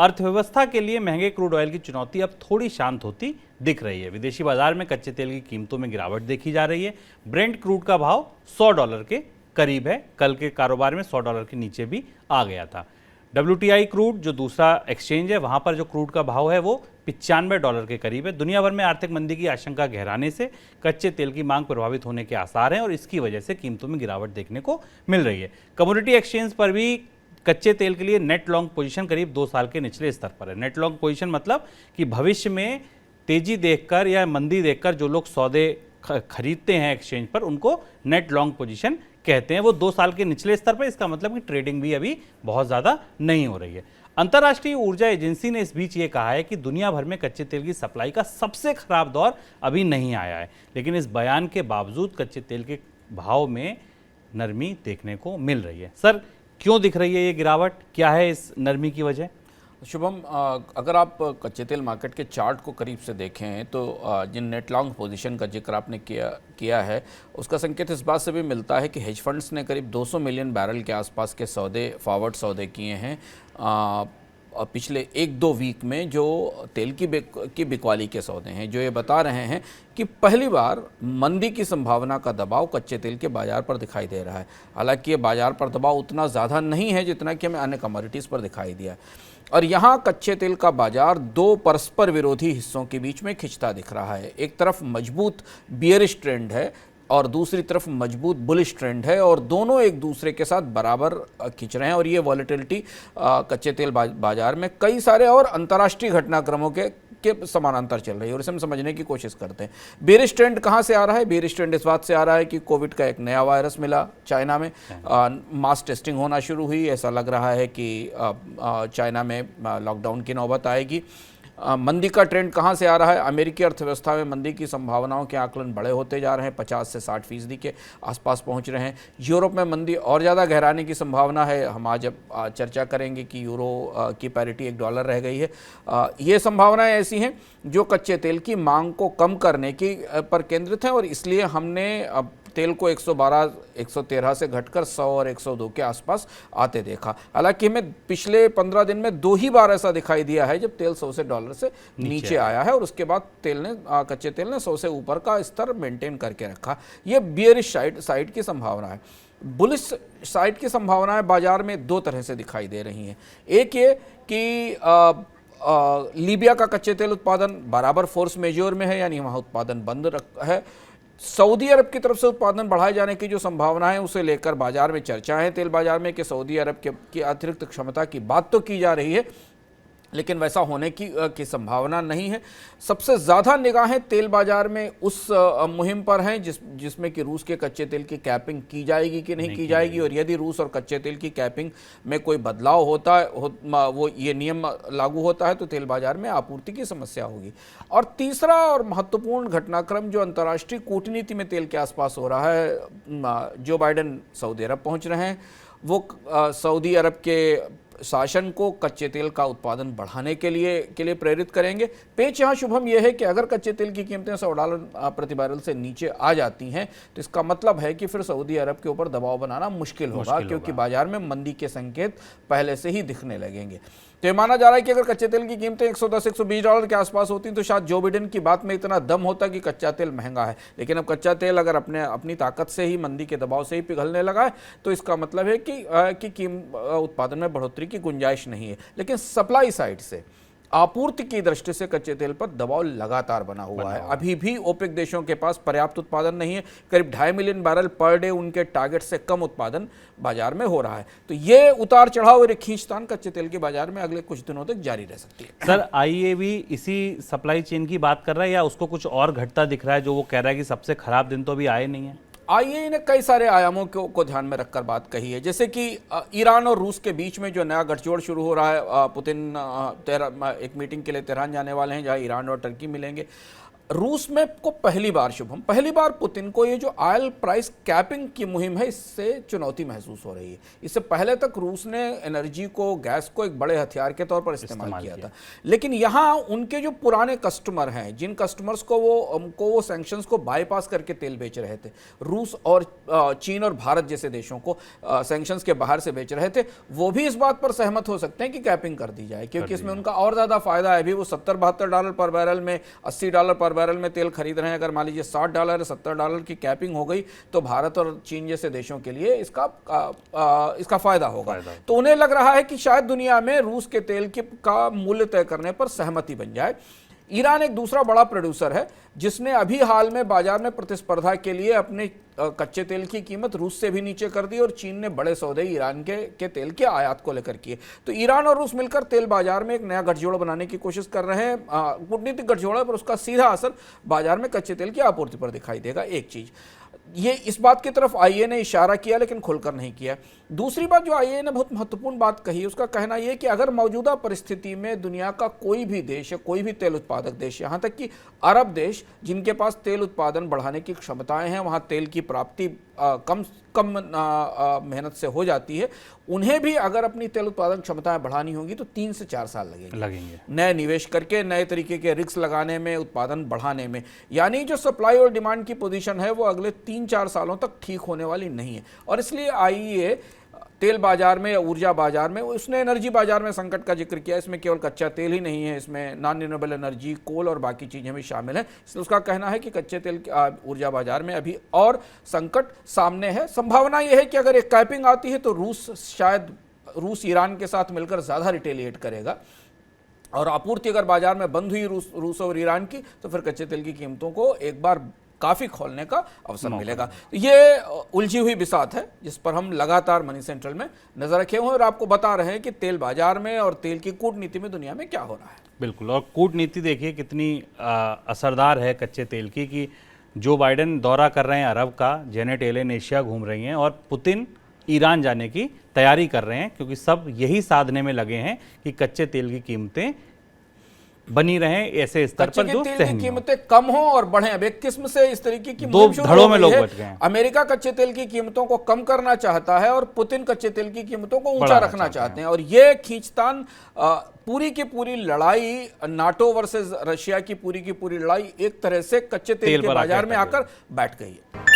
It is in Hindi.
अर्थव्यवस्था के लिए महंगे क्रूड ऑयल की चुनौती अब थोड़ी शांत होती दिख रही है। विदेशी बाजार में कच्चे तेल की कीमतों में गिरावट देखी जा रही है। ब्रेंट क्रूड का भाव $100 के करीब है। कल के कारोबार में $100 के नीचे भी आ गया था। WTI क्रूड जो दूसरा एक्सचेंज है, वहां पर जो क्रूड का भाव है वो $95 के करीब है। दुनिया भर में आर्थिक मंदी की आशंका गहराने से कच्चे तेल की मांग प्रभावित होने के आसार हैं और इसकी वजह से कीमतों में गिरावट देखने को मिल रही है। कमोडिटी एक्सचेंज पर भी कच्चे तेल के लिए नेट लॉन्ग पोजीशन करीब 2 साल के निचले स्तर पर है। नेट लॉन्ग पोजीशन मतलब कि भविष्य में तेजी देखकर या मंदी देखकर जो लोग सौदे खरीदते हैं एक्सचेंज पर, उनको नेट लॉन्ग पोजीशन कहते हैं। वो 2 साल के निचले स्तर पर, इसका मतलब कि ट्रेडिंग भी अभी बहुत ज़्यादा नहीं हो रही है। अंतर्राष्ट्रीय ऊर्जा एजेंसी ने इस बीच ये कहा है कि दुनिया भर में कच्चे तेल की सप्लाई का सबसे खराब दौर अभी नहीं आया है, लेकिन इस बयान के बावजूद कच्चे तेल के भाव में नरमी देखने को मिल रही है। सर, क्यों दिख रही है ये गिरावट? क्या है इस नरमी की वजह? शुभम, अगर आप कच्चे तेल मार्केट के चार्ट को करीब से देखें तो जिन नेट लॉन्ग पोजीशन का जिक्र आपने किया है, उसका संकेत इस बात से भी मिलता है कि हेज फंड्स ने करीब 200 मिलियन बैरल के आसपास के फॉरवर्ड सौदे किए हैं पिछले 1-2 वीक में, जो तेल की बिकवाली के सौदे हैं, जो ये बता रहे हैं कि पहली बार मंदी की संभावना का दबाव कच्चे तेल के बाज़ार पर दिखाई दे रहा है। हालांकि ये बाज़ार पर दबाव उतना ज़्यादा नहीं है जितना कि हमें अन्य कमोडिटीज़ पर दिखाई दिया। और यहाँ कच्चे तेल का बाज़ार 2 परस्पर विरोधी हिस्सों के बीच में खिंचता दिख रहा है। एक तरफ मजबूत बियरिश ट्रेंड है और दूसरी तरफ मजबूत बुलिश ट्रेंड है, और दोनों एक दूसरे के साथ बराबर खिंच रहे हैं। और ये वॉलेटिलिटी कच्चे तेल बाजार में कई सारे और अंतर्राष्ट्रीय घटनाक्रमों के समानांतर चल रही है, और इसे हम समझने की कोशिश करते हैं। बेरिश ट्रेंड कहाँ से आ रहा है? बेरिश ट्रेंड इस बात से आ रहा है कि कोविड का एक नया वायरस मिला चाइना में, मास टेस्टिंग होना शुरू हुई, ऐसा लग रहा है कि चाइना में लॉकडाउन की नौबत आएगी। मंदी का ट्रेंड कहाँ से आ रहा है? अमेरिकी अर्थव्यवस्था में मंदी की संभावनाओं के आकलन बड़े होते जा रहे हैं, 50 से 60% के आसपास पहुँच रहे हैं। यूरोप में मंदी और ज़्यादा गहराने की संभावना है। हम आज चर्चा करेंगे कि यूरो की पैरिटी $1 रह गई है। ये संभावनाएं ऐसी हैं जो कच्चे तेल की मांग को कम करने की पर केंद्रित हैं, और इसलिए हमने अब तेल को 112-113 से घटकर 100 और 102 के आसपास आते देखा। हालांकि हमें पिछले 15 दिन में 2 ही बार ऐसा दिखाई दिया है जब तेल $100 से नीचे आया है, और उसके बाद कच्चे तेल ने 100 से ऊपर का स्तर मेंटेन करके रखा। ये बियरिश साइड की संभावना है। बुलिश साइड की संभावनाएं बाजार में 2 तरह से दिखाई दे रही हैं। एक ये कि लीबिया का कच्चे तेल उत्पादन बराबर फोर्स मेजोर में है, यानी वहाँ उत्पादन बंद है। सऊदी अरब की तरफ से उत्पादन बढ़ाए जाने की जो संभावना है, उसे लेकर बाजार में चर्चा है तेल बाजार में कि सऊदी अरब की अतिरिक्त क्षमता की बात तो की जा रही है, लेकिन वैसा होने की संभावना नहीं है। सबसे ज़्यादा निगाहें तेल बाजार में उस मुहिम पर हैं जिसमें कि रूस के कच्चे तेल की कैपिंग की जाएगी कि नहीं की जाएगी, और यदि रूस और कच्चे तेल की कैपिंग में कोई बदलाव होता है, वो ये नियम लागू होता है, तो तेल बाजार में आपूर्ति की समस्या होगी। और तीसरा और महत्वपूर्ण घटनाक्रम जो अंतर्राष्ट्रीय कूटनीति में तेल के आसपास हो रहा है, जो बाइडेन सऊदी अरब पहुँच रहे हैं, वो सऊदी अरब के शासन को कच्चे तेल का उत्पादन बढ़ाने के लिए प्रेरित करेंगे। पेच यहाँ शुभम यह है कि अगर कच्चे तेल की कीमतें $100 प्रति बैरल से नीचे आ जाती हैं, तो इसका मतलब है कि फिर सऊदी अरब के ऊपर दबाव बनाना मुश्किल होगा, क्योंकि बाजार में मंदी के संकेत पहले से ही दिखने लगेंगे। तो ये माना जा रहा है कि अगर कच्चे तेल की कीमतें $110-120 के आसपास होती तो शायद जो बिडेन की बात में इतना दम होता कि कच्चा तेल महंगा है। लेकिन अब कच्चा तेल अगर अपनी ताकत से ही, मंदी के दबाव से ही पिघलने लगा है, तो इसका मतलब है कि उत्पादन में बढ़ोतरी की गुंजाइश नहीं है। लेकिन सप्लाई साइड से, आपूर्ति की दृष्टि से कच्चे तेल पर दबाव लगातार बना हुआ है। अभी भी ओपेक देशों के पास पर्याप्त उत्पादन नहीं है। करीब 2.5 मिलियन बैरल पर डे उनके टारगेट से कम उत्पादन बाजार में हो रहा है। तो ये उतार चढ़ाव और खींचतान कच्चे तेल के बाजार में अगले कुछ दिनों तक जारी रह सकती है। सर, IEA इसी सप्लाई चेन की बात कर रहा है या उसको कुछ और घटता दिख रहा है, जो वो कह रहा है कि सबसे खराब दिन तो अभी आए नहीं है? IEA ने कई सारे आयामों को ध्यान में रखकर बात कही है, जैसे कि ईरान और रूस के बीच में जो नया गठजोड़ शुरू हो रहा है। पुतिन एक मीटिंग के लिए तेहरान जाने वाले हैं, जहां ईरान और टर्की मिलेंगे। रूस में को पहली बार, शुभम, पहली बार पुतिन को ये जो ऑयल प्राइस कैपिंग की मुहिम है इससे चुनौती महसूस हो रही है। इससे पहले तक रूस ने एनर्जी को, गैस को एक बड़े हथियार के तौर पर इस्तेमाल किया था, लेकिन यहाँ उनके जो पुराने कस्टमर हैं, जिन कस्टमर्स को वो सैंक्शंस को बाईपास करके तेल बेच रहे थे, रूस और चीन और भारत जैसे देशों को सैंक्शंस के बाहर से बेच रहे थे, वो भी इस बात पर सहमत हो सकते हैं कि कैपिंग कर दी जाए, क्योंकि इसमें उनका और ज्यादा फायदा है। अभी वो $70-72 पर बैरल में, $80 पर बैरल में तेल खरीद रहे हैं। अगर मान लीजिए $60 $70 की कैपिंग हो गई तो भारत और चीन जैसे देशों के लिए इसका फायदा होगा। तो उन्हें लग रहा है कि शायद दुनिया में रूस के तेल का मूल्य तय करने पर सहमति बन जाए। ईरान एक दूसरा बड़ा प्रोड्यूसर है जिसने अभी हाल में बाजार में प्रतिस्पर्धा के लिए अपने कच्चे तेल की कीमत रूस से भी नीचे कर दी और चीन ने बड़े सौदे ईरान के तेल के आयात को लेकर किए। तो ईरान और रूस मिलकर तेल बाजार में एक नया गठजोड़ बनाने की कोशिश कर रहे हैं। कूटनीतिक गठजोड़ है, पर उसका सीधा असर बाजार में कच्चे तेल की आपूर्ति पर दिखाई देगा। एक चीज ये, इस बात की तरफ आईए ने इशारा किया लेकिन खुलकर नहीं किया। दूसरी बात जो आईए ने बहुत महत्वपूर्ण बात कही, उसका कहना यह कि अगर मौजूदा परिस्थिति में दुनिया का कोई भी देश या कोई भी तेल उत्पादक देश, यहाँ तक कि अरब देश जिनके पास तेल उत्पादन बढ़ाने की क्षमताएं हैं, वहाँ तेल की प्राप्ति कम मेहनत से हो जाती है, उन्हें भी अगर अपनी तेल उत्पादन क्षमताएं बढ़ानी होगी तो 3 से 4 साल लगेंगे नए निवेश करके, नए तरीके के रिस्क लगाने में, उत्पादन बढ़ाने में। यानी जो सप्लाई और डिमांड की पोजीशन है वो अगले 3-4 सालों तक ठीक होने वाली नहीं है। और इसलिए आईईए तेल बाजार में या ऊर्जा बाजार में, उसने एनर्जी बाजार में संकट का जिक्र किया। इसमें केवल कच्चा तेल ही नहीं है, इसमें नॉन रिन्यूएबल एनर्जी, कोल और बाकी चीज़ें भी शामिल हैं। इसलिए उसका कहना है कि कच्चे तेल ऊर्जा बाजार में अभी और संकट सामने है। संभावना यह है कि अगर एक कैपिंग आती है तो रूस ईरान के साथ मिलकर ज़्यादा रिटेलिएट करेगा और आपूर्ति अगर बाजार में बंद हुई रूस और ईरान की, तो फिर कच्चे तेल की कीमतों को एक बार काफी खोलने का अवसर मिलेगा। ये उलझी हुई बिसात है जिस पर हम लगातार मनी सेंट्रल में नजर रखे हुए हैं और आपको बता रहे हैं कि तेल बाजार में और तेल की कूटनीति में दुनिया में क्या हो रहा है। बिल्कुल, और कूटनीति देखिए कितनी असरदार है कच्चे तेल की, कि जो बाइडेन दौरा कर रहे हैं अरब का, जेनेट येलेन एशिया घूम रही हैं और पुतिन ईरान जाने की तैयारी कर रहे हैं, क्योंकि सब यही साधने में लगे हैं कि कच्चे तेल की कीमतें बनी रहें ऐसे स्तर पर जो तेल की कीमतें कम हो और बढ़ें। अब एक किस्म से इस तरीके की दो धड़ों में लोग बच गए हैं। अमेरिका कच्चे तेल की कीमतों को कम करना चाहता है और पुतिन कच्चे तेल की कीमतों को ऊंचा रखना चाहते हैं। और ये खींचतान, पूरी की पूरी लड़ाई, नाटो वर्सेस रशिया की पूरी लड़ाई एक तरह से कच्चे तेल के बाजार में आकर बैठ गई है।